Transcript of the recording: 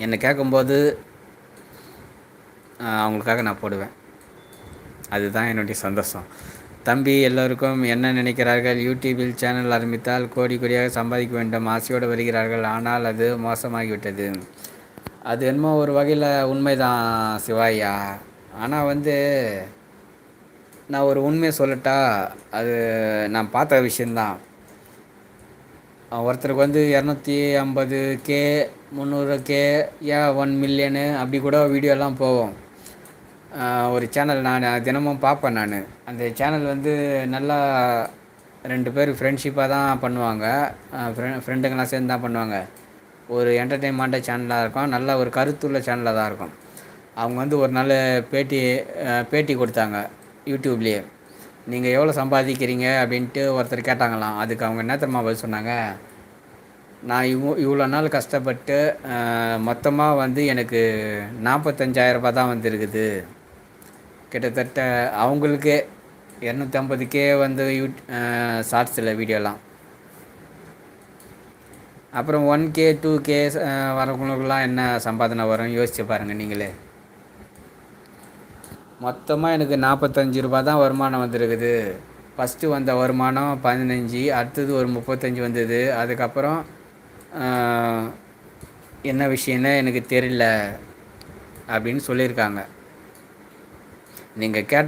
என்னை கேட்கும்போது அவங்களுக்காக நான் போடுவேன். அதுதான் என்னுடைய சந்தோஷம். தம்பி எல்லோருக்கும் என்ன நினைக்கிறார்கள்? யூடியூபில் சேனல் ஆரம்பித்தால் கோடி கோடியாக சம்பாதிக்க வேண்டும் ஆசையோடு வருகிறார்கள். ஆனால் அது மோசமாகிவிட்டது. அது என்னமோ ஒரு வகையில் உண்மைதான் சிவாயா. ஆனால் நான் ஒரு உண்மையை சொல்லட்டா? அது நான் பார்த்த விஷயந்தான். ஒருத்தருக்கு 250K 300K ஏன் 1 மில்லியனு அப்படி கூட வீடியோலாம் போகும். ஒரு சேனல் நான் தினமும் பார்ப்பேன். நான் அந்த சேனல் நல்லா 2 பேர் ஃப்ரெண்ட்ஷிப்பாக தான் பண்ணுவாங்க. ஃப்ரெண்டுங்களாம் சேர்ந்து தான் பண்ணுவாங்க. ஒரு என்டர்டெயின்மெண்ட்டாக சேனலாக இருக்கும். நல்ல ஒரு கருத்துள்ள சேனலாக தான் இருக்கும். அவங்க ஒரு நாள் பேட்டி கொடுத்தாங்க யூடியூப்லேயே. நீங்கள் எவ்வளோ சம்பாதிக்கிறீங்க அப்படின்ட்டு ஒருத்தர் கேட்டாங்களாம். அதுக்கு அவங்க என்ன தெரியுமா பதில் சொன்னாங்க? நான் இவ்வளோ நாள் கஷ்டப்பட்டு மொத்தமாக எனக்கு 45,000 தான் வந்திருக்குது. கிட்டத்தட்ட அவங்களுக்கே 250K ஷார்ட்ஸில் வீடியோலாம். அப்புறம் 1K 2K வரவங்களுக்குலாம் என்ன சம்பாதனை வரும் யோசிச்சு பாருங்கள் நீங்களே. மொத்தமாக எனக்கு 45 தான் வருமானம் வந்திருக்குது. ஃபஸ்ட்டு வந்த வருமானம் 15, அடுத்தது ஒரு 35 வந்தது. அதுக்கப்புறம் என்ன விஷயம்னு எனக்கு தெரியல அப்படின்னு சொல்லியிருக்காங்க. நீங்கள் கேட்ட